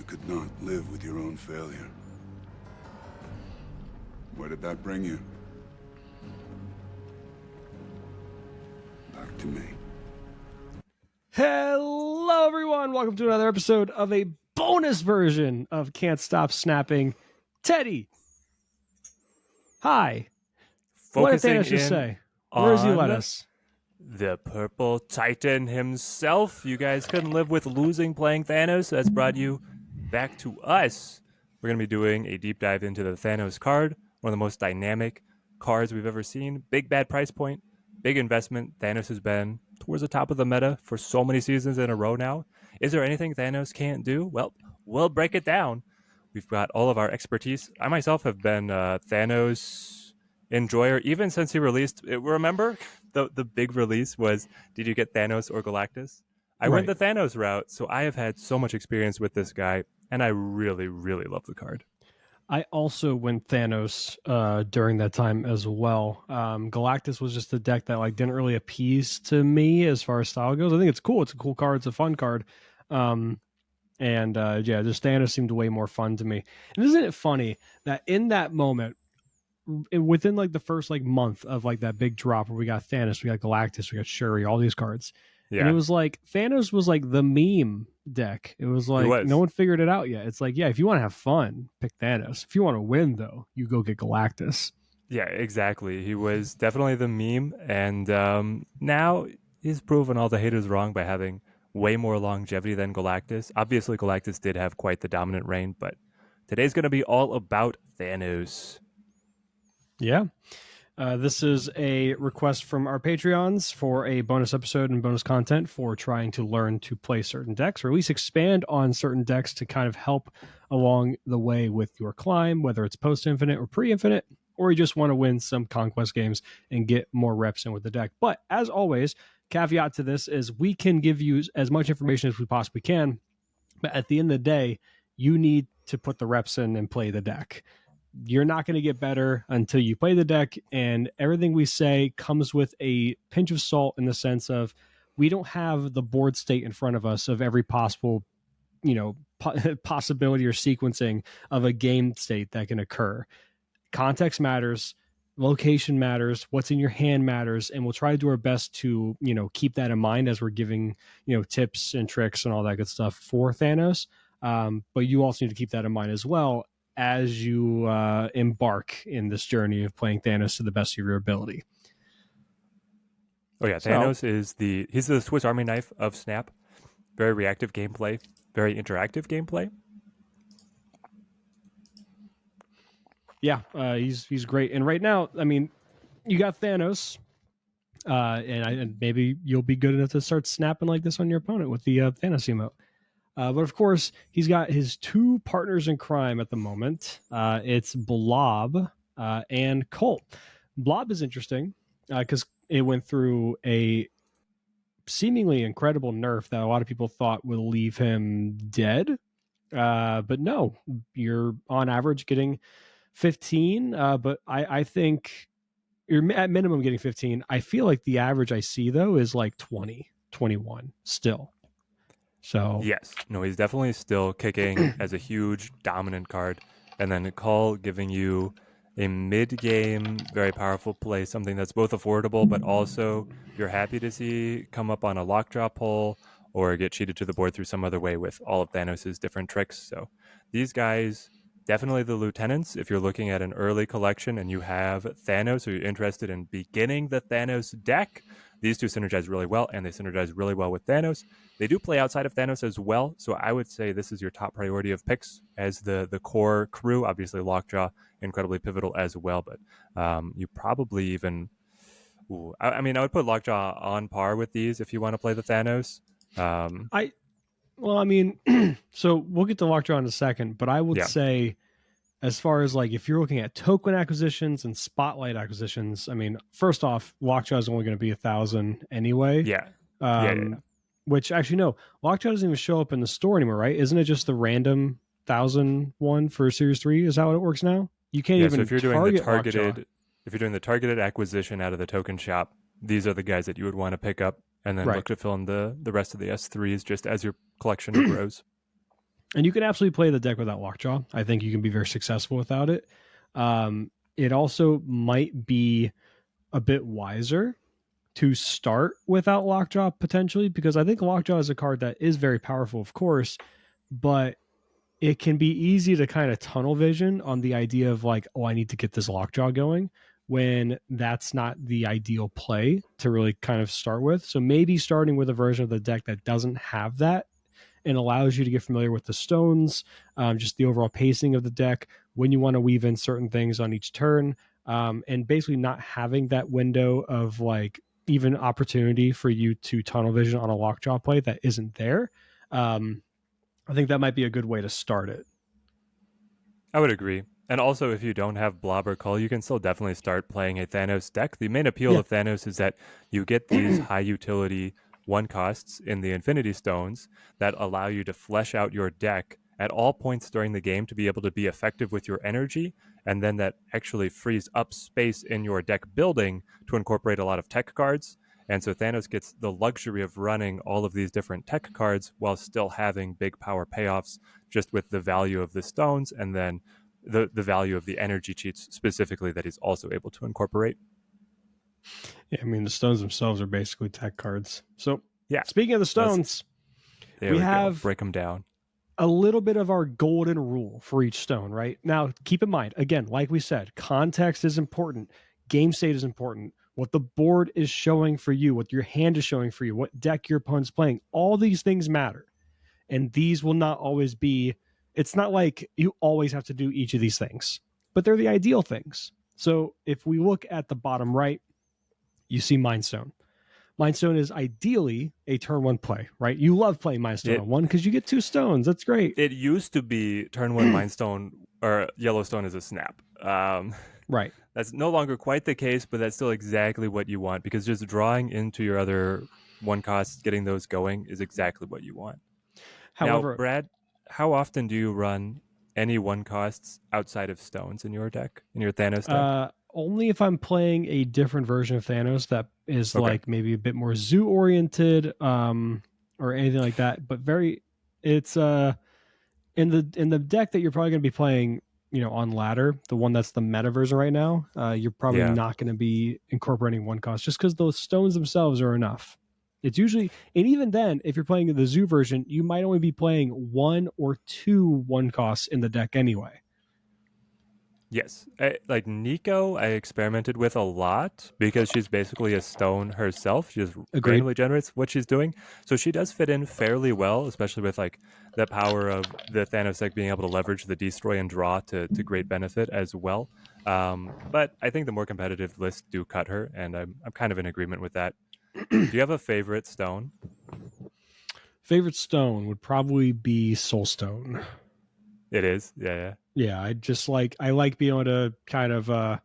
you could not live with your own failure. Where did that bring you? Back to me. Hello, everyone. Welcome to another episode of a bonus version of Can't Stop Snapping. Teddy, hi. What did Focusing Thanos just in say? Where does he let on us? the purple titan himself. You guys couldn't live with losing playing Thanos. That's brought you back to us. We're going to be doing a deep dive into the Thanos card, one of the most dynamic cards we've ever seen. Big bad price point, big investment. Thanos has been towards the top of the meta for so many seasons in a row now. Is there anything Thanos can't do? Well, we'll break it down. We've got all of our expertise. I myself have been Thanos enjoyer even since he released. Remember the big release was, did you get Thanos or Galactus? I went the Thanos route, so I have had so much experience with this guy, and I really, really love the card. I also went Thanos during that time as well. Galactus was just a deck that didn't really appease to me as far as style goes. I think it's cool. It's a cool card. It's a fun card. Just Thanos seemed way more fun to me. And isn't it funny that in that moment, within the first month of that big drop where we got Thanos, we got Galactus, we got Shuri, all these cards. Yeah. And it was Thanos was the meme deck. It was no one figured it out yet. It's if you want to have fun, pick Thanos. If you want to win, though, you go get Galactus. Yeah, exactly. He was definitely the meme, and now he's proven all the haters wrong by having way more longevity than Galactus. Obviously, Galactus did have quite the dominant reign, but today's going to be all about Thanos. Yeah. This is a request from our Patreons for a bonus episode and bonus content for trying to learn to play certain decks, or at least expand on certain decks to kind of help along the way with your climb, whether it's post-infinite or pre-infinite, or you just want to win some conquest games and get more reps in with the deck. But as always, caveat to this is we can give you as much information as we possibly can, but at the end of the day, you need to put the reps in and play the deck. You're not going to get better until you play the deck, and everything we say comes with a pinch of salt in the sense of we don't have the board state in front of us of every possible, possibility or sequencing of a game state that can occur. Context matters, location matters, what's in your hand matters, and we'll try to do our best to, keep that in mind as we're giving, tips and tricks and all that good stuff for Thanos. But you also need to keep that in mind as well as you embark in this journey of playing Thanos to the best of your ability. Oh yeah, Thanos is he's the Swiss Army knife of Snap. Very reactive gameplay, very interactive gameplay. Yeah, he's great. And right now, I mean, you got Thanos, and maybe you'll be good enough to start snapping like this on your opponent with the Thanos emote. But of course, he's got his two partners in crime at the moment. It's Blob and Colt. Blob is interesting because it went through a seemingly incredible nerf that a lot of people thought would leave him dead. But no, you're on average getting 15. But I think you're at minimum getting 15. I feel like the average I see, though, is 20, 21 still. So yes, no, he's definitely still kicking as a huge dominant card, and then Call giving you a mid-game, very powerful play, something that's both affordable, but also you're happy to see come up on a lockjaw pull or get cheated to the board through some other way with all of Thanos' different tricks. So these guys, definitely the lieutenants. If you're looking at an early collection and you have Thanos, or you're interested in beginning the Thanos deck, these two synergize really well, and they synergize really well with Thanos. They do play outside of Thanos as well, so I would say this is your top priority of picks as the core crew. Obviously, Lockjaw, incredibly pivotal as well, but you probably even... I would put Lockjaw on par with these if you want to play the Thanos. So we'll get to Lockjaw in a second, but I would say as far as if you're looking at token acquisitions and spotlight acquisitions, first off, Lockjaw is only going to be 1,000 anyway. Which actually, no, Lockjaw doesn't even show up in the store anymore, right? Isn't it just the random 1,000 one for Series 3 is how it works now? You can't even so if you're doing Lockjaw. If you're doing the targeted acquisition out of the token shop, these are the guys that you would want to pick up and then look to fill in the rest of the S3s just as your collection grows. And you can absolutely play the deck without Lockjaw. I think you can be very successful without it. It also might be a bit wiser to start without Lockjaw potentially, because I think Lockjaw is a card that is very powerful, of course, but it can be easy to kind of tunnel vision on the idea of like, oh, I need to get this Lockjaw going, when that's not the ideal play to really kind of start with. So maybe starting with a version of the deck that doesn't have that and allows you to get familiar with the stones, just the overall pacing of the deck, when you want to weave in certain things on each turn, and basically not having that window of like even opportunity for you to tunnel vision on a Lockjaw play that isn't there. I think that might be a good way to start it. I would agree. And also, if you don't have Blob or Cull, you can still definitely start playing a Thanos deck. The main appeal Yeah. of Thanos is that you get these high utility one costs in the Infinity Stones that allow you to flesh out your deck at all points during the game to be able to be effective with your energy. And then that actually frees up space in your deck building to incorporate a lot of tech cards. And so Thanos gets the luxury of running all of these different tech cards while still having big power payoffs just with the value of the stones and then the value of the energy cheats specifically that he's also able to incorporate. Yeah, I mean, the stones themselves are basically tech cards. So, Yeah. speaking of the stones, There we go. Break them down. a little bit of our golden rule for each stone, right? Now, keep in mind, again, like we said, context is important, game state is important, what the board is showing for you, what your hand is showing for you, what deck your opponent's playing. All these things matter. And these will not always be, it's not like you always have to do each of these things, but they're the ideal things. So if we look at the bottom right, you see Mind Stone. Mind Stone is ideally a turn one play, right? You love playing Mind Stone on one because you get 2 stones. That's great. It used to be turn one Mind Stone or Yellowstone is a snap. Right. That's no longer quite the case, but that's still exactly what you want because just drawing into your other one costs, getting those going is exactly what you want. However, now, Brad, how often do you run any one costs outside of stones in your deck, in your Thanos deck? Only if I'm playing a different version of Thanos that is like maybe a bit more zoo oriented, or anything like that. But it's in the deck that you're probably going to be playing, on ladder, the one that's the meta version right now. You're probably not going to be incorporating one cost just because those stones themselves are enough. It's usually, and even then, if you're playing the zoo version, you might only be playing 1 or 2 one costs in the deck anyway. Yes. Like Nico, I experimented with a lot because she's basically a stone herself. She just randomly generates what she's doing. So she does fit in fairly well, especially with like the power of the Thanos deck being able to leverage the destroy and draw to great benefit as well. But I think the more competitive lists do cut her, and I'm kind of in agreement with that. Do you have a favorite stone? Favorite stone would probably be Soulstone. It is, yeah. Yeah, I like being able to kind of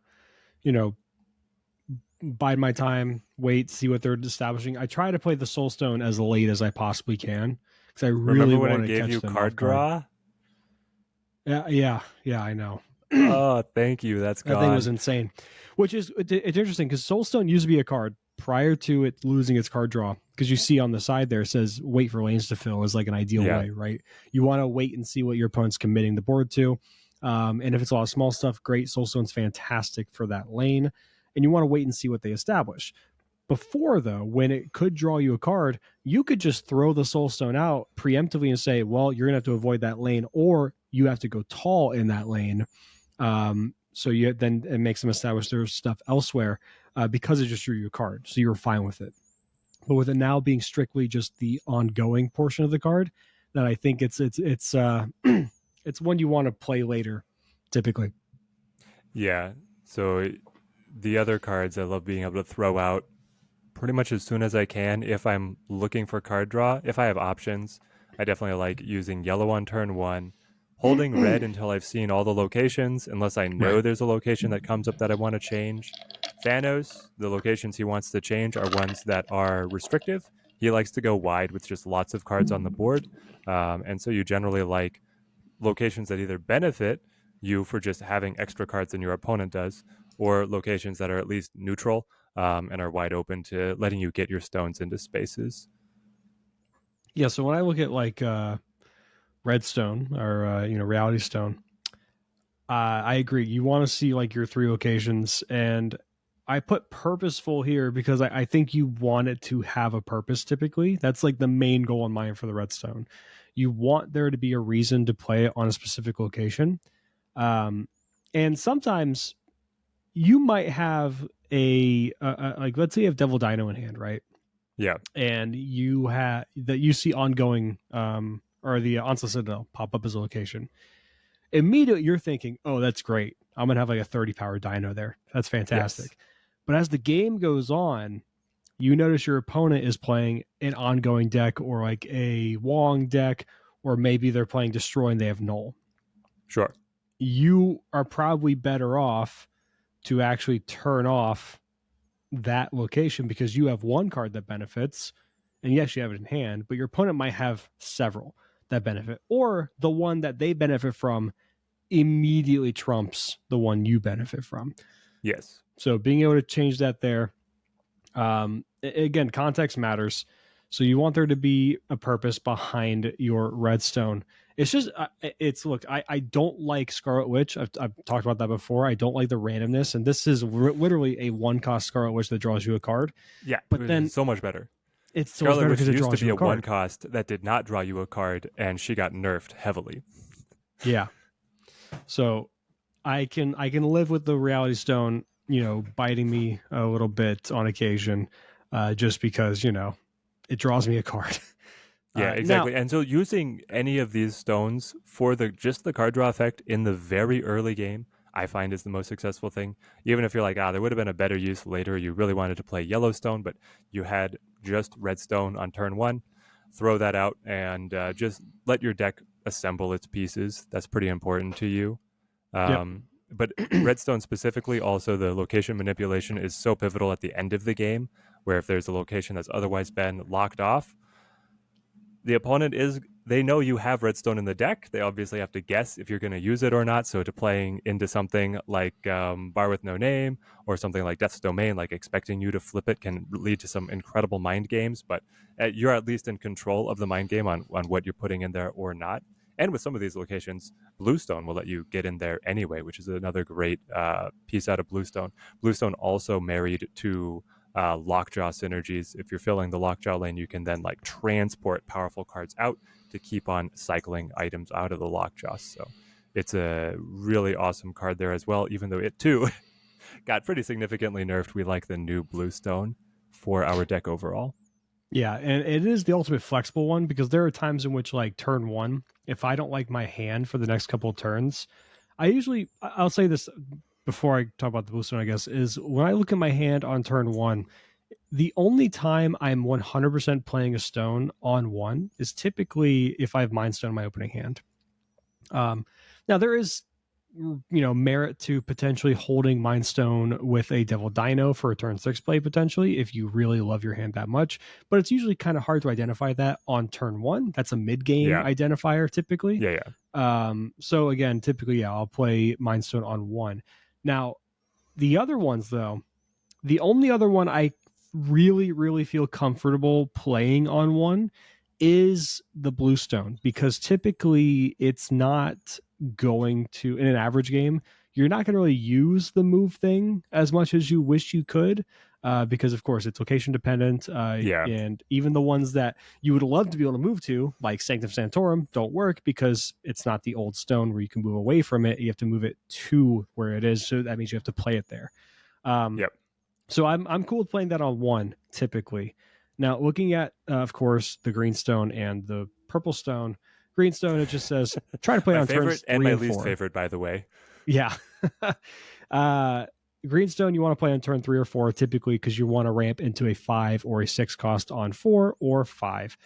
bide my time, wait, see what they're establishing. I try to play the Soulstone as late as I possibly can because I really want to catch them card draw. Yeah, I know. Oh, thank you. That's gone. That thing was insane. Which is it's interesting because Soulstone used to be a card prior to it losing its card draw, because you see on the side there it says wait for lanes to fill is like an ideal way, right? You want to wait and see what your opponent's committing the board to. And if it's a lot of small stuff, great. Soulstone's fantastic for that lane. And you want to wait and see what they establish. Before, though, when it could draw you a card, you could just throw the Soulstone out preemptively and say, well, you're going to have to avoid that lane, or you have to go tall in that lane. So then it makes them establish their stuff elsewhere, because it just drew you a card. So you were fine with it. But with it now being strictly just the ongoing portion of the card, that I think it's it's one you want to play later, typically. Yeah. So the other cards I love being able to throw out pretty much as soon as I can if I'm looking for card draw. If I have options, I definitely like using yellow on turn 1, holding red until I've seen all the locations, unless I know there's a location that comes up that I want to change. Thanos, the locations he wants to change are ones that are restrictive. He likes to go wide with just lots of cards on the board. And so you generally like locations that either benefit you for just having extra cards than your opponent does, or locations that are at least neutral, and are wide open to letting you get your stones into spaces. Yeah, so when I look at like Redstone or Reality Stone, I agree. You want to see like your 3 locations, and I put purposeful here because I think you want it to have a purpose. Typically, that's like the main goal in mind for the Redstone. You want there to be a reason to play it on a specific location, and sometimes you might have like, let's say you have Devil Dino in hand, right? Yeah. And you see ongoing or the Onslaught Citadel pop up as a location. Immediately you're thinking, oh, that's great, I'm gonna have like a 30 power dino there, that's Yes. fantastic. But as the game goes on, you notice your opponent is playing an ongoing deck or like a Wong deck, or maybe they're playing Destroy and they have Null. Sure. You are probably better off to actually turn off that location because you have one card that benefits and yes, you have it in hand, but your opponent might have several that benefit, or the one that they benefit from immediately trumps the one you benefit from. Yes. So being able to change that there, again, context matters. So you want there to be a purpose behind your redstone. It's just, look, I don't like Scarlet Witch. I've talked about that before. I don't like the randomness. And this is literally a 1-cost Scarlet Witch that draws you a card. Yeah. But then so much better. it's so much Scarlet better Witch because it used to draws be you a a card. 1 cost that did not draw you a card, and she got nerfed heavily. Yeah. So I can live with the Reality Stone, biting me a little bit on occasion, just because it draws me a card. Yeah, exactly. And so using any of these stones for just the card draw effect in the very early game, I find is the most successful thing. Even if you're like, there would have been a better use later. You really wanted to play Yellowstone, but you had just Redstone on turn 1. Throw that out and just let your deck assemble its pieces. That's pretty important to you. Yep. But Redstone specifically, also the location manipulation is so pivotal at the end of the game, where if there's a location that's otherwise been locked off, the opponent they know you have redstone in the deck. They obviously have to guess if you're going to use it or not. So to playing into something like Bar with No Name or something like Death's Domain, like expecting you to flip it can lead to some incredible mind games, but you're at least in control of the mind game on what you're putting in there or not. And with some of these locations, Bluestone will let you get in there anyway, which is another great piece out of Bluestone. Bluestone also married to lockjaw synergies. If you're filling the lockjaw lane, you can then like transport powerful cards out to keep on cycling items out of the lockjaw. So it's a really awesome card there as well, even though it too got pretty significantly nerfed. We like the new Bluestone for our deck overall. Yeah, and it is the ultimate flexible one because there are times in which, like turn 1, if I don't like my hand for the next couple of turns, I'll say this before I talk about the Bluestone, I guess, is when I look at my hand on turn 1, the only time I'm 100% playing a stone on 1 is typically if I have Mind Stone in my opening hand. Now there is merit to potentially holding Mind Stone with a Devil Dino for a turn 6 play potentially if you really love your hand that much, but it's usually kind of hard to identify that on turn 1. That's a mid-game identifier typically. So again, typically I'll play Mind Stone on 1. Now the other ones though, the only other one I really, really feel comfortable playing on 1 is the Bluestone, because typically it's not going to, in an average game, you're not going to really use the move thing as much as you wish you could, because of course it's location dependent. And even the ones that you would love to be able to move to, like Sanctum Sanctorum, don't work because it's not the old stone where you can move away from it. You have to move it to where it is. So that means you have to play it there. So I'm cool with playing that on 1 typically. Now looking at of course the green stone and the purple stone. Green stone, it just says try to play my on favorite turns 3 and my and least 4. favorite, by the way. Yeah. Greenstone you want to play on turn 3 or 4 typically because you want to ramp into a 5 or a 6 cost on 4 or 5,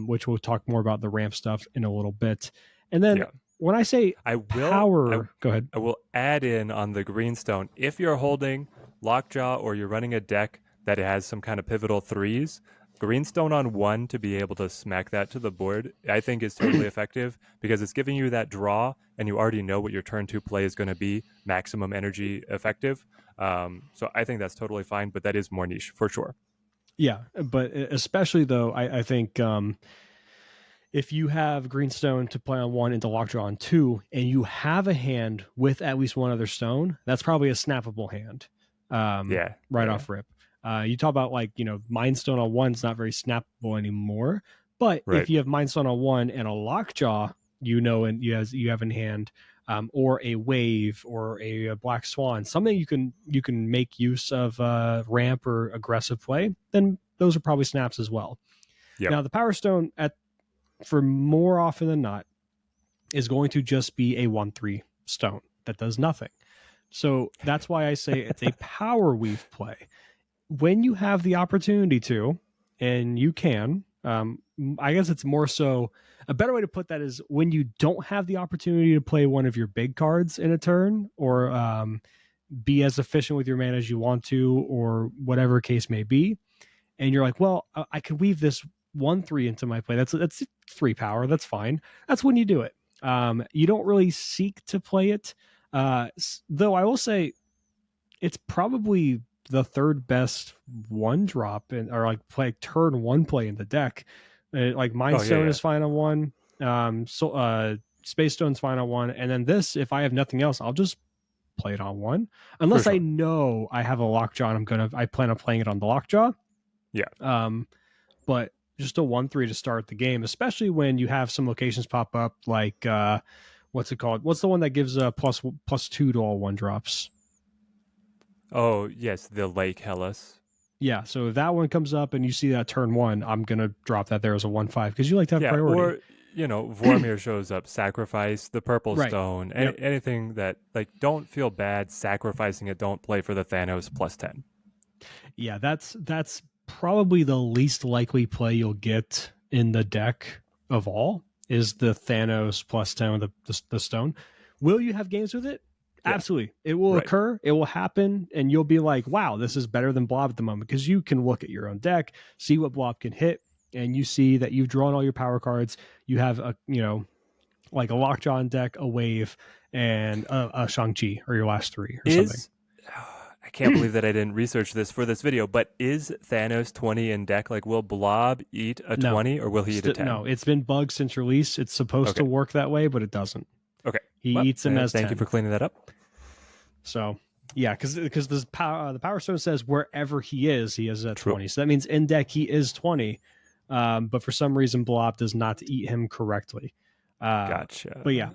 which we'll talk more about the ramp stuff in a little bit. And then when I say power, go ahead. I will add in on the greenstone, if you're holding Lockjaw or you're running a deck that has some kind of pivotal 3s, greenstone on 1 to be able to smack that to the board, I think is totally effective because it's giving you that draw and you already know what your turn 2 play is going to be, maximum energy effective. So I think that's totally fine, but that is more niche for sure. Yeah, but especially though, I think if you have green stone to play on 1 into lockjaw on 2, and you have a hand with at least one other stone, that's probably a snappable hand. Yeah. Right Yeah. off rip. You talk about like, Mind Stone on 1 is not very snappable anymore. But Right. if you have Mind Stone on 1 and a lockjaw, and you have in hand, or a wave or a black swan, something you can make use of ramp or aggressive play, then those are probably snaps as well. Yep. Now the Power Stone for more often than not is going to just be a 1/3 stone that does nothing. So that's why I say it's a power weave play. When you have the opportunity to, and you can, I guess it's more so, a better way to put that is when you don't have the opportunity to play one of your big cards in a turn, or be as efficient with your mana as you want to, or whatever case may be, and you're like, well, I could weave this 1/3 into my play. That's 3 power. That's fine. That's when you do it. You don't really seek to play it, though. I will say it's probably the third best 1-drop or like play turn 1 play in the deck. Like Mind Stone is fine on 1. Space Stone's fine on 1, and then this, if I have nothing else, I'll just play it on 1, unless I know I have a lockjaw and I plan on playing it on the lockjaw. Yeah. But just a 1/3 to start the game, especially when you have some locations pop up like what's it called? What's the one that gives +2 to all 1-drops? Oh, yes, the Lake Hellas. Yeah, so if that one comes up and you see that turn 1, I'm gonna drop that there as a 1/5 because you like to have priority. Or Vormir shows up, sacrifice the purple Right. stone, Yep. anything that, like, don't feel bad sacrificing it. Don't play for the Thanos +10. Yeah, that's probably the least likely play you'll get in the deck of all, is the Thanos +10 with the stone. Will you have games with it? Yeah. Absolutely. It will occur. It will happen. And you'll be like, wow, this is better than Blob at the moment, because you can look at your own deck, see what Blob can hit, and you see that you've drawn all your power cards. You have like a Lockjaw deck, a Wave, and a Shang-Chi, or your last 3 or something. I can't believe that I didn't research this for this video, but is Thanos 20 in deck? Like, will Blob eat a 20 or will he eat a 10? No, it's been bugged since release. It's supposed to work that way, but it doesn't. Okay. He eats him as 10. Thank you for cleaning that up. So, yeah, because the Power Stone says wherever he is a 20. So that means in deck he is 20. But for some reason, Blob does not eat him correctly. Gotcha. But yeah,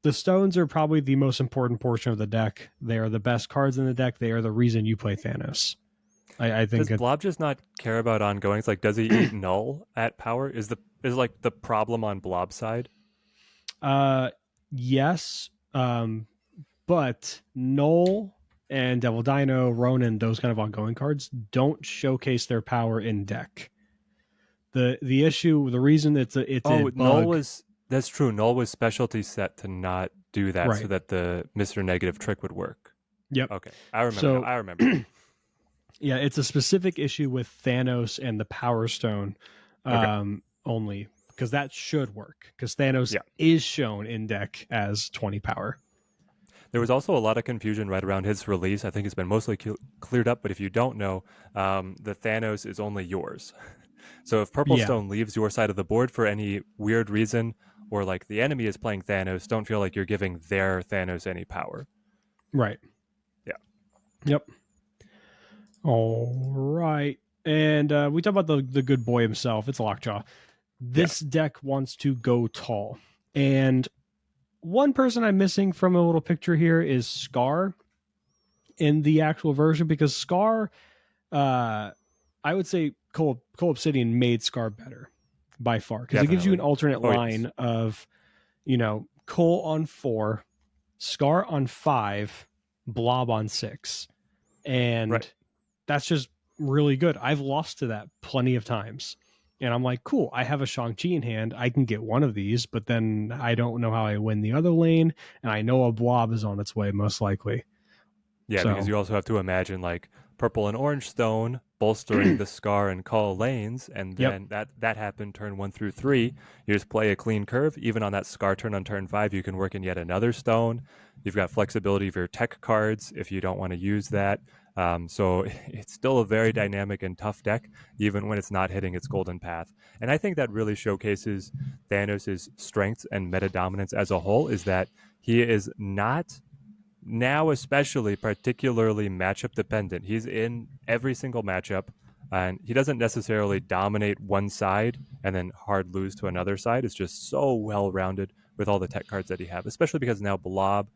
the stones are probably the most important portion of the deck. They are the best cards in the deck. They are the reason you play Thanos. I think. Does Blob just not care about ongoings? Like, does he eat null at power? Is like the problem on Blob's side? Yes. But Null and Devil Dino, Ronin, those kind of ongoing cards don't showcase their power in deck. The reason it's a bug, Null was. That's true. Null was specialty set to not do that, so that the Mr. Negative trick would work. Yep. Okay. I remember. I remember. Yeah, it's a specific issue with Thanos and the Power Stone only, because that should work, because Thanos is shown in deck as 20 power. There was also a lot of confusion right around his release. I think it's been mostly cleared up, but if you don't know, the Thanos is only yours. So if Purple Stone leaves your side of the board for any weird reason, or like the enemy is playing Thanos, don't feel like you're giving their Thanos any power. Right. Yeah. Yep. All right. And we talk about the good boy himself. It's Lockjaw. This deck wants to go tall. And one person I'm missing from a little picture here is Scar in the actual version, because Scar, I would say Cold Obsidian made Scar better by far, because it gives you an alternate line of, Cole on 4, Scar on 5, Blob on 6. And that's just really good. I've lost to that plenty of times. And I'm like, cool, I have a Shang-Chi in hand. I can get one of these, but then I don't know how I win the other lane. And I know a Blob is on its way, most likely. Yeah, because you also have to imagine, like, Purple and Orange Stone bolstering the Scar and Call lanes, and then that happened turn 1 through 3. You just play a clean curve. Even on that Scar turn on turn 5, you can work in yet another stone. You've got flexibility of your tech cards if you don't want to use that. So it's still a very dynamic and tough deck, even when it's not hitting its golden path. And I think that really showcases Thanos' strengths and meta dominance as a whole, is that he is not now especially particularly matchup dependent. He's in every single matchup, and he doesn't necessarily dominate one side and then hard lose to another side. It's just so well rounded with all the tech cards that he have, especially because now Blob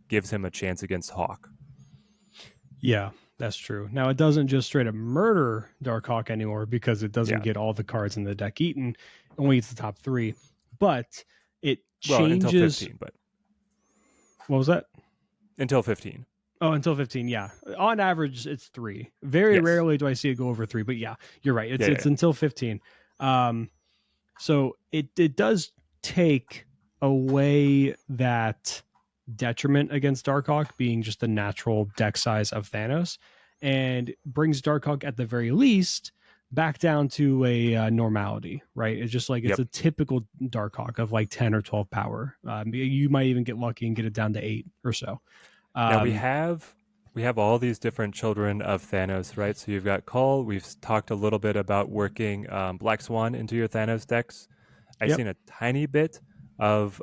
gives him a chance against Hawk. Yeah, that's true. Now it doesn't just straight up murder Darkhawk anymore because it doesn't get all the cards in the deck eaten. It only eats the top 3, but it changes. Until 15, but what was that? Until 15. Oh, until 15, yeah. On average, it's 3. Very rarely do I see it go over 3, but yeah, you're right. It's until 15. So it does take away that detriment against Darkhawk being just the natural deck size of Thanos, and brings Darkhawk at the very least back down to a normality, right? It's just like it's a typical Darkhawk of like 10 or 12 power. You might even get lucky and get it down to 8 or so. Now we have all these different children of Thanos, right? So you've got Cull. We've talked a little bit about working Black Swan into your Thanos decks. I've seen a tiny bit of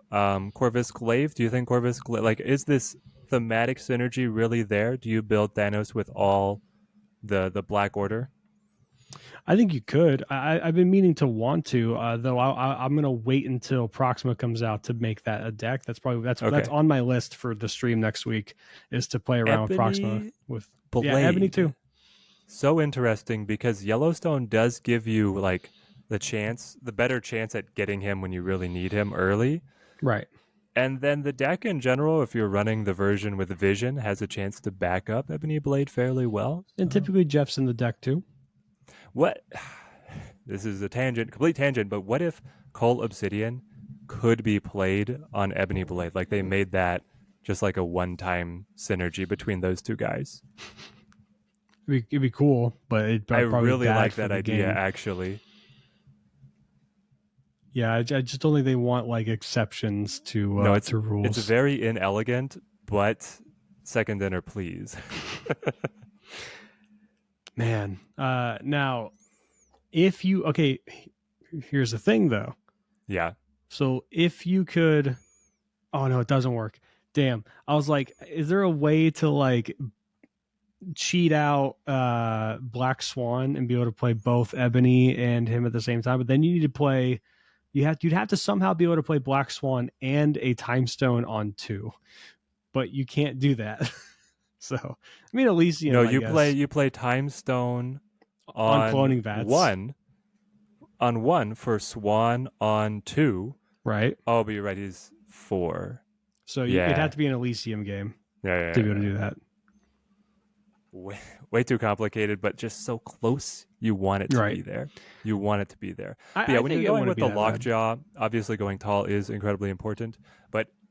Corvus Glaive. Do you think Corvus Glaive, like, is this thematic synergy really there? Do you build Thanos with all the Black Order? I think you could. I've been meaning to want to, though. I'm going to wait until Proxima comes out to make that a deck. That's on my list for the stream next week, is to play around with Proxima with Ebony too. So interesting, because Yellowstone does give you like the better chance at getting him when you really need him early, right? And then the deck in general, if you're running the version with Vision, has a chance to back up Ebony Blade fairly well. And typically Jeff's in the deck too. What? This is a complete tangent, but what if Cull Obsidian could be played on Ebony Blade? Like they made that just like a one-time synergy between those two guys. It'd be cool, but I really like that idea, actually. Yeah, I just don't think they want like exceptions to rules. It's very inelegant, but second dinner, please. Man, now if you here's the thing though. Yeah. So if you could, oh no, it doesn't work. Damn, I was like, is there a way to like cheat out Black Swan and be able to play both Ebony and him at the same time? But then you need to play. You'd have to somehow be able to play Black Swan and a Time Stone on 2, but you can't do that. So, I mean, Elysium. No, you play Time Stone on cloning vats. 1 for Swan on 2. Right. Oh, but you're right. He's 4. So it'd have to be an Elysium game to be able to do that. Way too complicated, but just so close. You want it to be there. You want it to be there. When you're going with the Lockjaw, obviously going tall is incredibly important.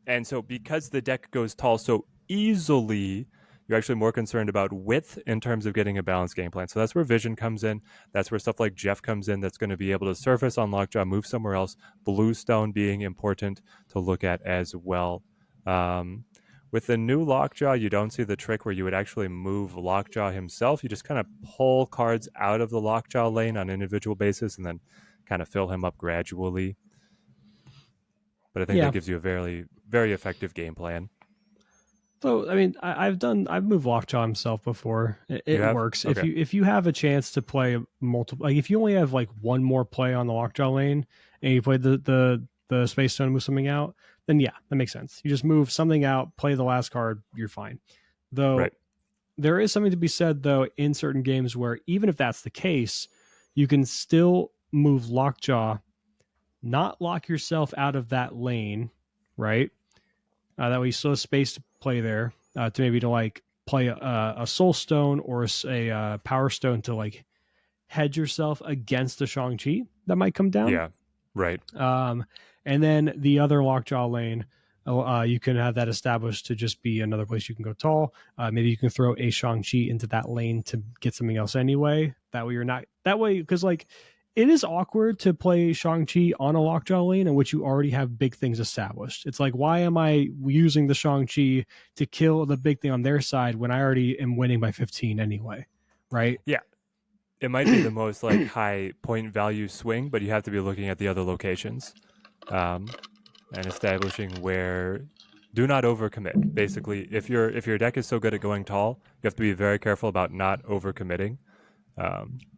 And so because the deck goes tall so easily, you're actually more concerned about width in terms of getting a balanced game plan. So that's where Vision comes in. That's where stuff like Jeff comes in, that's going to be able to surface on Lockjaw, move somewhere else. Bluestone being important to look at as well. With the new Lockjaw, you don't see the trick where you would actually move Lockjaw himself. You just kind of pull cards out of the Lockjaw lane on an individual basis and then kind of fill him up gradually. But I think that gives you a very, very effective game plan. So I mean, I've moved Lockjaw himself before. It works. Okay. If you have a chance to play multiple, like if you only have like one more play on the Lockjaw lane and you play the Space Stone, move something out, then yeah, that makes sense. You just move something out, play the last card, you're fine. Though there is something to be said though in certain games where even if that's the case, you can still move Lockjaw, not lock yourself out of that lane, right? That way you still have space to play there, to maybe to like play a Soul Stone or a Power Stone to like hedge yourself against a Shang-Chi that might come down. Yeah, right. And then the other Lockjaw lane, you can have that established to just be another place you can go tall. Maybe you can throw a Shang-Chi into that lane to get something else anyway. That way you're not, because like it is awkward to play Shang-Chi on a Lockjaw lane in which you already have big things established. It's like, why am I using the Shang-Chi to kill the big thing on their side when I already am winning by 15 anyway, right? Yeah, it might be the most like high point value swing, but you have to be looking at the other locations and establishing where. Do not overcommit. Basically, if your deck is so good at going tall, you have to be very careful about not overcommitting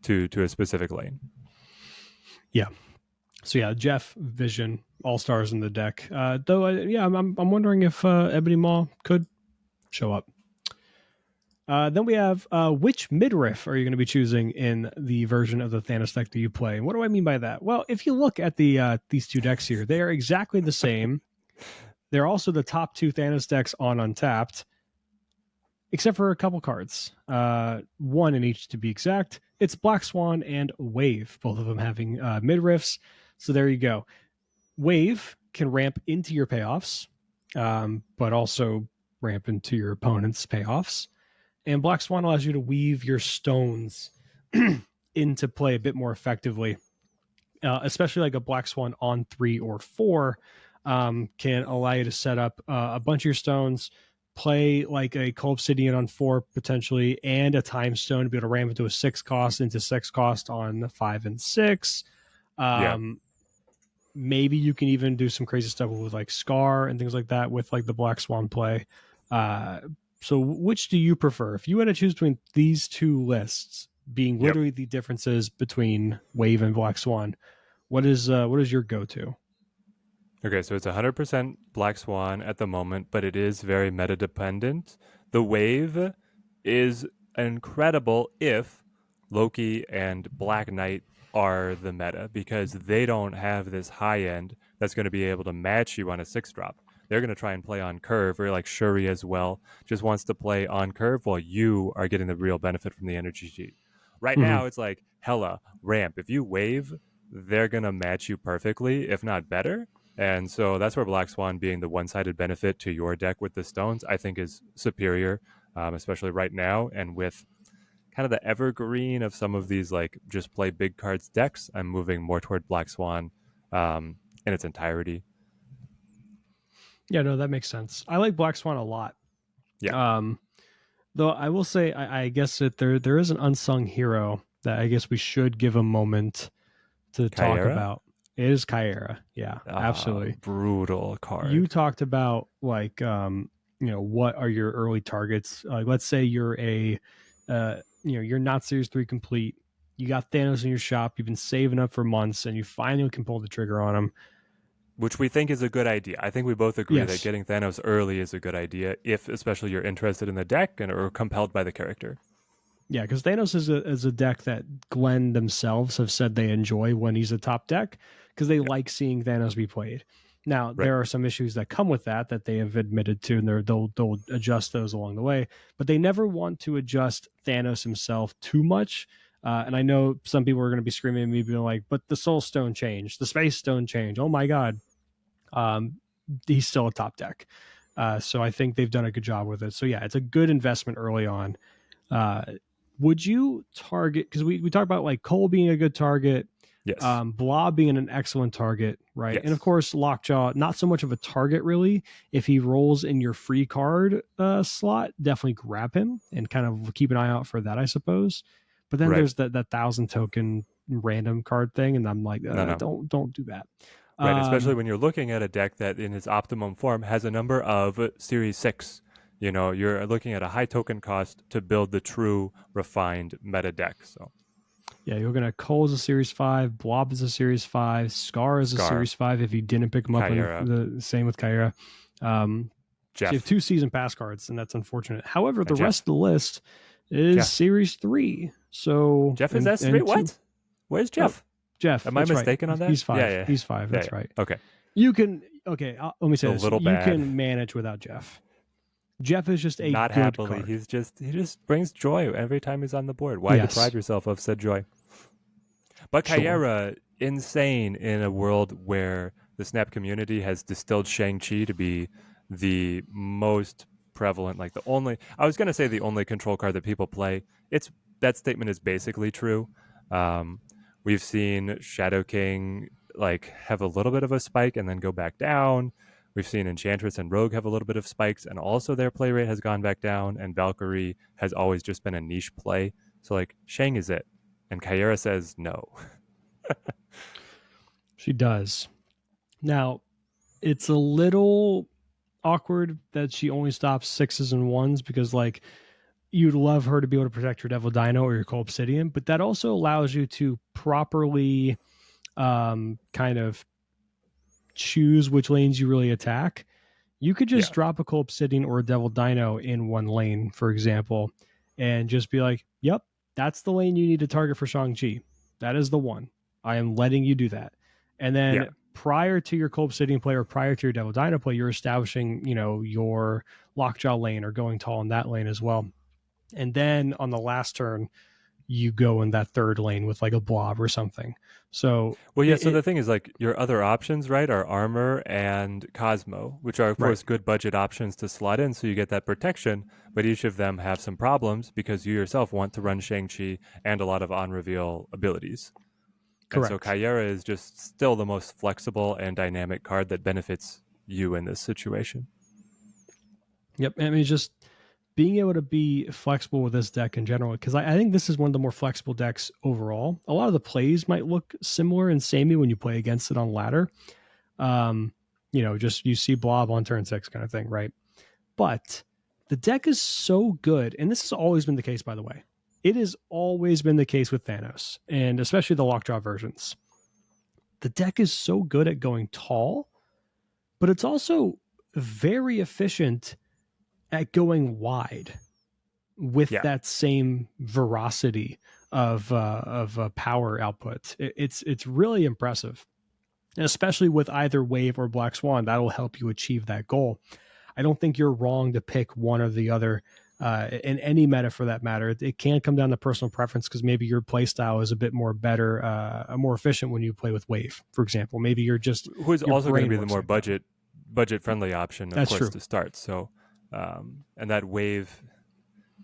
to a specific lane. Yeah. So yeah, Jeff, Vision, all stars in the deck. Though, I'm wondering if Ebony Maw could show up. Then we have which midriff are you going to be choosing in the version of the Thanos deck that you play? And what do I mean by that? Well, if you look at the these two decks here, they are exactly the same. They're also the top two Thanos decks on Untapped, except for a couple cards. One in each to be exact. It's Black Swan and Wave, both of them having midriffs. So there you go. Wave can ramp into your payoffs, but also ramp into your opponent's payoffs. And Black Swan allows you to weave your stones into play a bit more effectively, especially like a Black Swan on 3 or 4 can allow you to set up a bunch of your stones, play like a Cold Obsidian on 4 potentially, and a Time Stone to be able to ramp into a 6 cost into 6 cost on 5 and 6. Maybe you can even do some crazy stuff with like Scar and things like that with like the Black Swan play. So which do you prefer? If you had to choose between these two lists being literally the differences between Wave and Black Swan, what is your go-to? Okay, so it's 100% Black Swan at the moment, but it is very meta dependent. The Wave is incredible if Loki and Black Knight are the meta, because they don't have this high end that's going to be able to match you on a 6-drop. They're going to try and play on curve, or like Shuri as well, just wants to play on curve while you are getting the real benefit from the energy sheet. Right now, it's like hella ramp. If you Wave, they're going to match you perfectly, if not better. And so that's where Black Swan being the one-sided benefit to your deck with the stones, I think is superior, especially right now. And with kind of the evergreen of some of these like just play big cards decks, I'm moving more toward Black Swan in its entirety. Yeah, no, that makes sense. I like Black Swan a lot. Yeah. Though I will say, I guess that there is an unsung hero that I guess we should give a moment to talk about. It is Kyera. Yeah, absolutely. Brutal card. You talked about like, what are your early targets? Like, let's say you're you're not Series 3 complete. You got Thanos in your shop. You've been saving up for months, and you finally can pull the trigger on him. Which we think is a good idea. I think we both agree that getting Thanos early is a good idea, if especially you're interested in the deck and or compelled by the character. Yeah, because Thanos is a deck that Glenn themselves have said they enjoy when he's a top deck, because they like seeing Thanos be played. Now, there are some issues that come with that they have admitted to, and they'll adjust those along the way. But they never want to adjust Thanos himself too much. And I know some people are going to be screaming at me, being like, but the Soul Stone changed, the Space Stone changed. Oh my God. He's still a top deck. So I think they've done a good job with it. So yeah, it's a good investment early on. Would you target, because we talked about like Cole being a good target, Blob being an excellent target, right? And of course, Lockjaw, not so much of a target really. If he rolls in your free card slot, definitely grab him and kind of keep an eye out for that, I suppose. But then there's that 1,000 token random card thing, and I'm like, no. don't do that. Right, especially when you're looking at a deck that in its optimum form has a number of Series 6. You're looking at a high token cost to build the true refined meta deck. So, yeah, you're going to Cole is a Series 5, Blob is a Series 5, Scar is a Series 5 if you didn't pick them up. The same with Kyera. Jeff. So you have 2 season pass cards, and that's unfortunate. However, the rest of the list is Series 3. So Jeff is S3? What? Where's Jeff? Jeff. Am I mistaken on that? He's 5. Yeah. He's 5. That's right. Okay. You can, let me say this. You can manage without Jeff. Jeff is just a not good happily. card. He just brings joy every time he's on the board. Why deprive yourself of said joy? But Kyera, insane in a world where the Snap community has distilled Shang-Chi to be the most prevalent, like the only, I was going to say the only control card that people play. That statement is basically true. We've seen Shadow King like have a little bit of a spike and then go back down. We've seen Enchantress and Rogue have a little bit of spikes, and also their play rate has gone back down. And Valkyrie has always just been a niche play. So like Shang is it, and Kyera says no. She does. Now, it's a little awkward that she only stops sixes and ones because, like, you'd love her to be able to protect your Devil Dino or your Cold Obsidian, but that also allows you to properly kind of choose which lanes you really attack. You could just drop a Cold Obsidian or a Devil Dino in one lane, for example, and just be like, yep, that's the lane you need to target for Shang-Chi. That is the one. I am letting you do that. And then prior to your Cold Obsidian play or prior to your Devil Dino play, you're establishing, your Lockjaw lane or going tall in that lane as well. And then on the last turn, you go in that third lane with like a blob or something. So so the thing is, like, your other options, right, are Armor and Cosmo, which are of course good budget options to slot in so you get that protection, but each of them have some problems because you yourself want to run Shang-Chi and a lot of on-reveal abilities. Correct. And so Kyera is just still the most flexible and dynamic card that benefits you in this situation. Yep. I mean, just being able to be flexible with this deck in general, because I think this is one of the more flexible decks overall. A lot of the plays might look similar and samey when you play against it on ladder. Just you see blob on turn 6 kind of thing, right? But the deck is so good, and this has always been the case, by the way. It has always been the case with Thanos, and especially the Lockjaw versions. The deck is so good at going tall, but it's also very efficient at going wide with that same veracity of power output. It's really impressive, and especially with either Wave or Black Swan, that'll help you achieve that goal. I don't think you're wrong to pick one or the other in any meta for that matter. It can come down to personal preference because maybe your play style is a bit more better, more efficient when you play with Wave, for example. Maybe you're just who's also going to be the more like budget friendly option, of course, to start. So, and that Wave,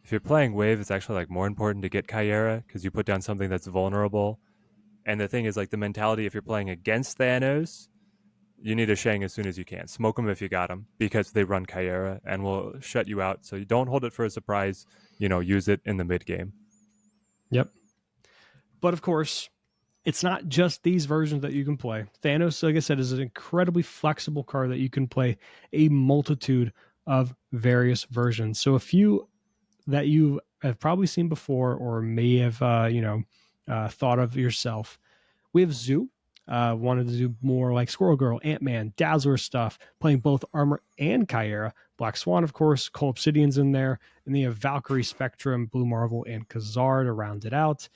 if you're playing Wave, it's actually like more important to get Kyera because you put down something that's vulnerable. And the thing is, like, the mentality, if you're playing against Thanos, you need a Shang as soon as you can. Smoke them if you got them because they run Kyera and will shut you out. So you don't hold it for a surprise. Use it in the mid game. Yep. But of course, it's not just these versions that you can play. Thanos, like I said, is an incredibly flexible card that you can play a multitude of various versions. So a few that you have probably seen before or may have, thought of yourself. We have Zoo. Wanted to do more like Squirrel Girl, Ant-Man, Dazzler stuff, playing both Armor and Kyera. Black Swan, of course, Cold Obsidian's in there. And then you have Valkyrie, Spectrum, Blue Marvel, and Khazar to round it out.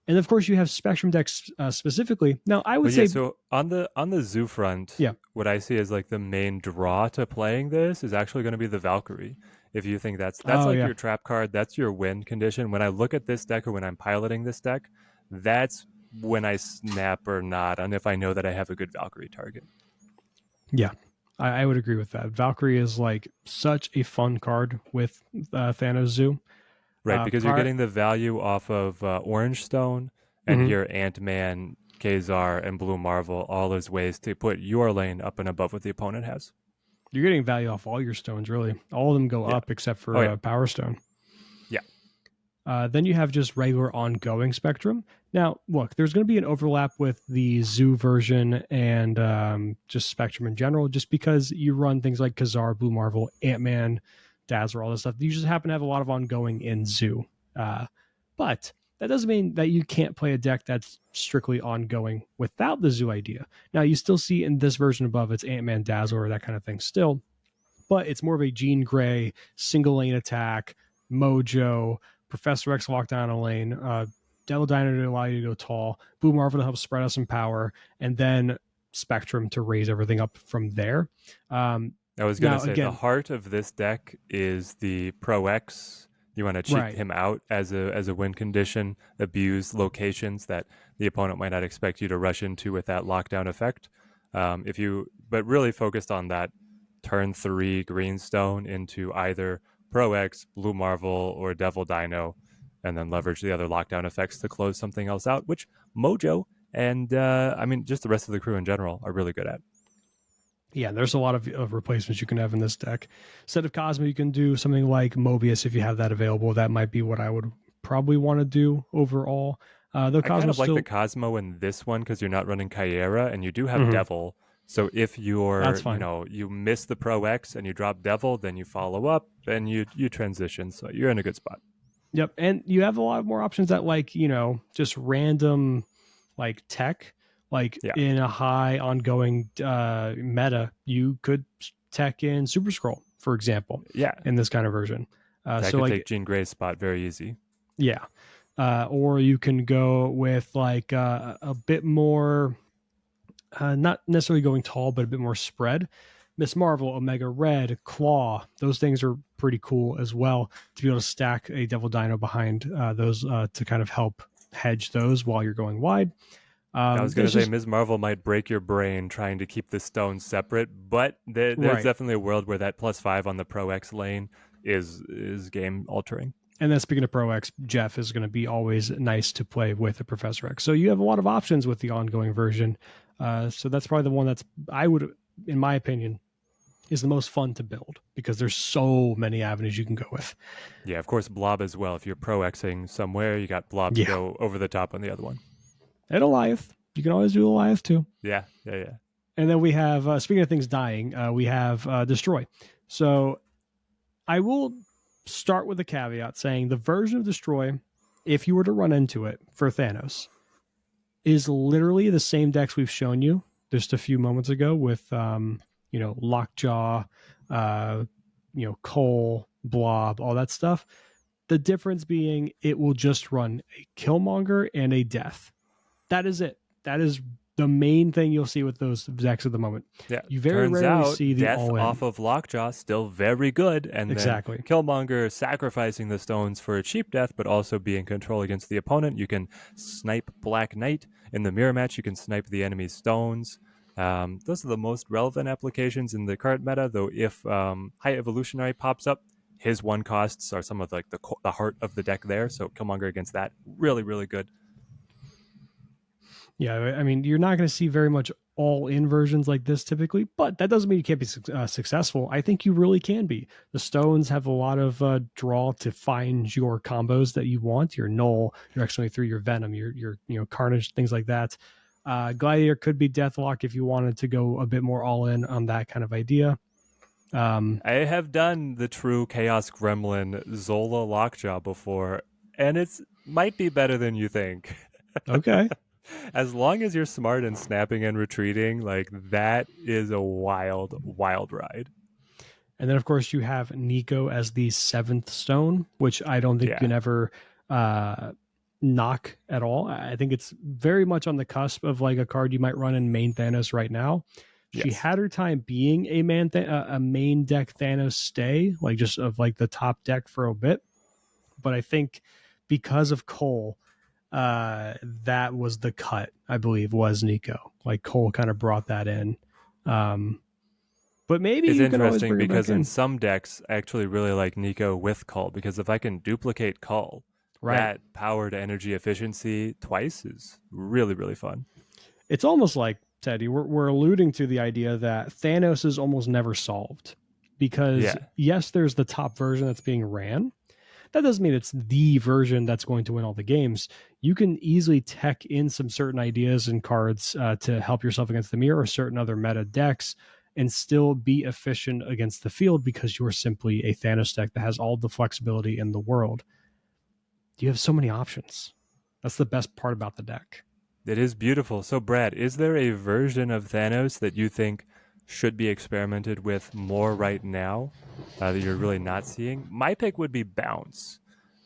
And of course, you have Spectrum decks specifically. Now, I would say so on the Zoo front, what I see as like the main draw to playing this is actually going to be the Valkyrie. If you think that's your trap card, that's your win condition. When I look at this deck or when I'm piloting this deck, that's when I snap or not on if I know that I have a good Valkyrie target. Yeah, I would agree with that. Valkyrie is like such a fun card with Thanos Zoo. Right, because you're getting the value off of Orange Stone and here Ant-Man, Khazar, and Blue Marvel, all as ways to put your lane up and above what the opponent has. You're getting value off all your stones, really. All of them go up except for Power Stone. Yeah. Then you have just regular ongoing Spectrum. Now, look, there's going to be an overlap with the Zoo version and just Spectrum in general, just because you run things like Khazar, Blue Marvel, Ant-Man, Dazzler, all this stuff. You just happen to have a lot of ongoing in Zoo. But that doesn't mean that you can't play a deck that's strictly ongoing without the Zoo idea. Now, you still see in this version above, it's Ant-Man, Dazzler, or that kind of thing still. But it's more of a Jean Grey, single lane attack, Mojo, Professor X locked down a lane, Devil Dino to allow you to go tall, Blue Marvel to help spread out some power, and then Spectrum to raise everything up from there. I was going to say, the heart of this deck is the Pro X. You want to cheat him out as a win condition, abuse locations that the opponent might not expect you to rush into with that lockdown effect. But really focused on that turn 3 Greenstone into either Pro X, Blue Marvel, or Devil Dino, and then leverage the other lockdown effects to close something else out, which Mojo and just the rest of the crew in general are really good at. Yeah, there's a lot of replacements you can have in this deck. Instead of Cosmo, you can do something like Mobius if you have that available. That might be what I would probably want to do overall. Though I kind Cosmo's of like still... the Cosmo in this one because you're not running Kyera and you do have Mhm, Devil. So if that's you're, fine. you miss the Pro X and you drop Devil, then you follow up and you transition. So you're in a good spot. Yep, and you have a lot more options that just random tech. Like Yeah. in a high ongoing meta, you could tech in Super Scroll, for example, Yeah. in this kind of version. That So could like take Jean Grey's spot very easy. yeah, or you can go with a bit more, not necessarily going tall, but a bit more spread. Miss Marvel, Omega Red, Claw, those things are pretty cool as well to be able to stack a Devil Dino behind those to kind of help hedge those while you're going wide. I was going to There's say just Ms. Marvel might break your brain trying to keep the stones separate, but there's right. definitely a world where that +5 on the Pro X lane is game altering. And then speaking of Pro X, Jeff is going to be always nice to play with a Professor X. So you have a lot of options with the ongoing version. So that's probably the one that's, I would, in my opinion, is the most fun to build because there's so many avenues you can go with. Yeah, of course, Blob as well. If you're Pro Xing somewhere, you got Blob to Yeah. go over the top on the other one. And Goliath. You can always do Goliath too. Yeah. And then we have, speaking of things dying, we have Destroy. So I will start with a caveat saying the version of Destroy, if you were to run into it for Thanos, is literally the same decks we've shown you just a few moments ago with, Lockjaw, Cole, Blob, all that stuff. The difference being it will just run a Killmonger and a Death. That is it. That is the main thing you'll see with those decks at the moment. Yeah. You very Turns rarely out, see the Death all-in. off of Lockjaw still very good, and Exactly. then Killmonger sacrificing the stones for a cheap death, but also be in control against the opponent. You can snipe Black Knight in the mirror match. You can snipe the enemy's stones. Those are the most relevant applications in the current meta. Though, if High Evolutionary pops up, his one costs are some of the heart of the deck there. So Killmonger against that, really, really good. Yeah, I mean, you're not going to see very much all-in versions like this typically, but that doesn't mean you can't be successful. I think you really can be. The stones have a lot of draw to find your combos that you want. Your Null, your X-23, your Venom, your Carnage, things like that. Gladiator could be Deathlock if you wanted to go a bit more all-in on that kind of idea. I have done the true Chaos Gremlin Zola Lockjaw before, and it's might be better than you think. Okay. As long as you're smart and snapping and retreating, like that is a wild, wild ride. And then, of course, you have Nico as the 7th stone, which I don't think you can ever knock at all. I think it's very much on the cusp of like a card you might run in main Thanos right now. She Yes. had her time being a main deck Thanos stay, like just of like the top deck for a bit. But I think because of Cole, that was the cut, I believe, was Nico. Like Cole kind of brought that in. But maybe It's you can always interesting bring it because back in in. some decks, I actually really like Nico with Cull, because if I can duplicate Cull, Right. that power to energy efficiency twice is really, really fun. It's almost like, Teddy, we're alluding to the idea that Thanos is almost never solved. Because, Yeah. yes, there's the top version that's being ran. That doesn't mean it's the version that's going to win all the games. You can easily tech in some certain ideas and cards to help yourself against the mirror or certain other meta decks and still be efficient against the field because you're simply a Thanos deck that has all the flexibility in the world. You have so many options. That's the best part about the deck. It is beautiful. So, Brad, is there a version of Thanos that you think should be experimented with more right now that you're really not seeing? My pick would be Bounce.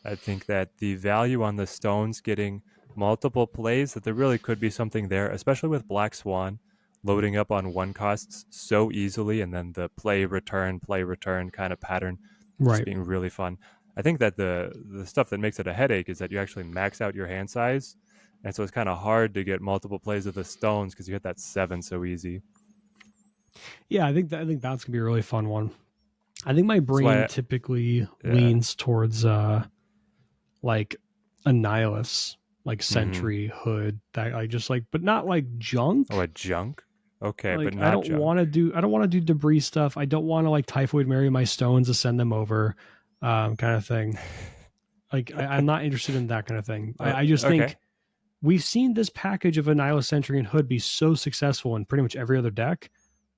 I think that the value on the stones getting multiple plays, that there really could be something there, especially with Black Swan loading up on one costs so easily, and then the play return kind of pattern just Right. being really fun. I think that the stuff that makes it a headache is that you actually max out your hand size, and so it's kind of hard to get multiple plays of the stones because you hit that 7 so easy. Yeah, I think that's gonna be a really fun one. I think my brain typically leans towards like Annihilus like Sentry, Hood, that I just like, but not like junk. Oh, a junk? Okay, Like but not junk. I don't want to do debris stuff. I don't want to like typhoid marry my stones to send them over, kind of thing. Like I'm not interested in that kind of thing. I just okay. think we've seen this package of Annihilator Sentry and Hood be so successful in pretty much every other deck.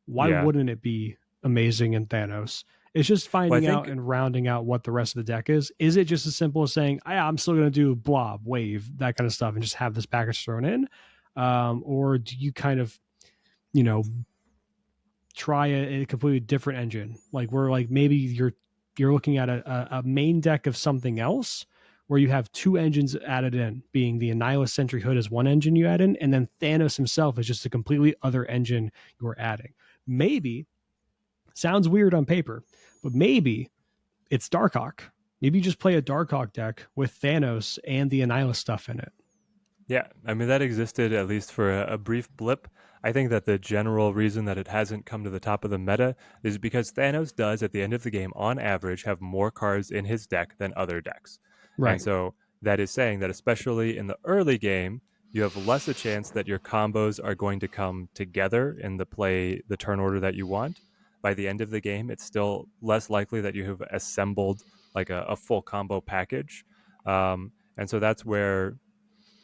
Why Yeah. wouldn't it be amazing in Thanos? It's just finding Well, I out think- and rounding out what the rest of the deck is. Is it just as simple as saying, I'm still going to do blob, wave, that kind of stuff, and just have this package thrown in? Or do you kind of, you know, try a completely different engine? Like where like maybe you're looking at a main deck of something else where you have two engines added in, being the Annihilus Sentry Hood is one engine you add in, and then Thanos himself is just a completely other engine you're adding. Maybe, sounds weird on paper, but maybe it's Darkhawk. Maybe you just play a Darkhawk deck with Thanos and the Annihilus stuff in it. Yeah, I mean, that existed at least for a brief blip. I think that the general reason that it hasn't come to the top of the meta is because Thanos does, at the end of the game, on average, have more cards in his deck than other decks. Right. And so that is saying that especially in the early game, you have less a chance that your combos are going to come together in the turn order that you want. By the end of the game, it's still less likely that you have assembled like a full combo package. And so that's where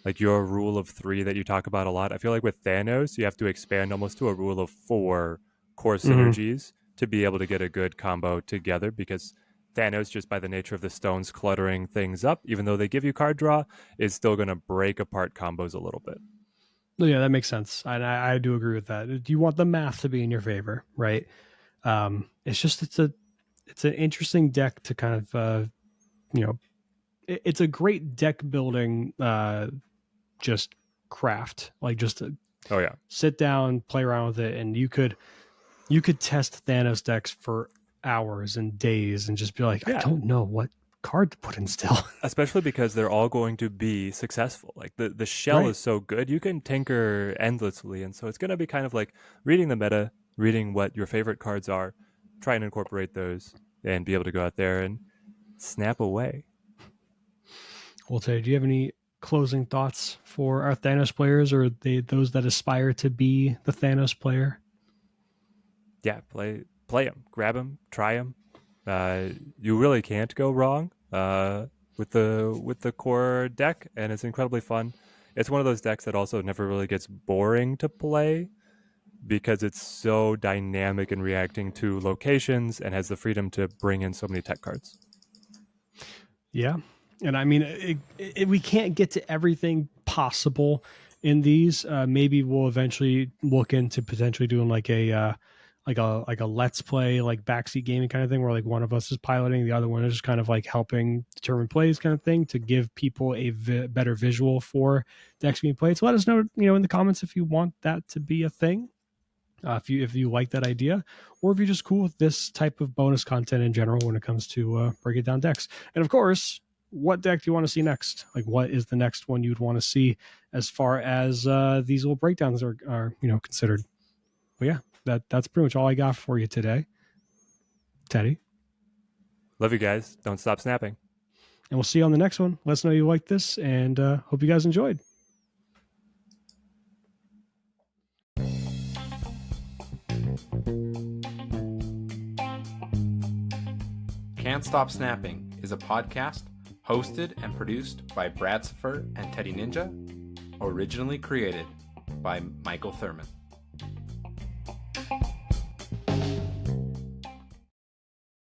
like your rule of 3 that you talk about a lot. I feel like with Thanos, you have to expand almost to a rule of 4 core synergies to be able to get a good combo together, because Thanos, just by the nature of the stones cluttering things up, even though they give you card draw, is still going to break apart combos a little bit. Yeah, that makes sense. And I do agree with that. You want the math to be in your favor, right? It's just, it's an interesting deck to kind of, it's a great deck building, just craft, like just to sit down, play around with it. And you could test Thanos decks for hours and days and just be like, I don't know what card to put in still. Especially because they're all going to be successful. Like the shell is so good, you can tinker endlessly. And so it's going to be kind of like reading the meta, reading what your favorite cards are, try and incorporate those, and be able to go out there and snap away. Well, Tay, do you have any closing thoughts for our Thanos players, or those that aspire to be the Thanos player? Yeah, play them, grab them, try them. You really can't go wrong with the core deck, and it's incredibly fun. It's one of those decks that also never really gets boring to play because it's so dynamic in reacting to locations and has the freedom to bring in so many tech cards. Yeah. And I mean, we can't get to everything possible in these. Maybe we'll eventually look into potentially doing like a let's play, like backseat gaming kind of thing, where like one of us is piloting, the other one is just kind of like helping determine plays kind of thing, to give people a better visual for decks being played. So let us know, in the comments if you want that to be a thing. If you like that idea, or if you're just cool with this type of bonus content in general when it comes to breaking down decks. And of course, what deck do you want to see next? Like, what is the next one you'd want to see as far as these little breakdowns are considered? But yeah, that's pretty much all I got for you today. Teddy. Love you guys. Don't stop snapping. And we'll see you on the next one. Let us know you like this, and hope you guys enjoyed. Can't Stop Snapping is a podcast hosted and produced by Brad Saffer and Teddy Ninja, originally created by Michael Thurman.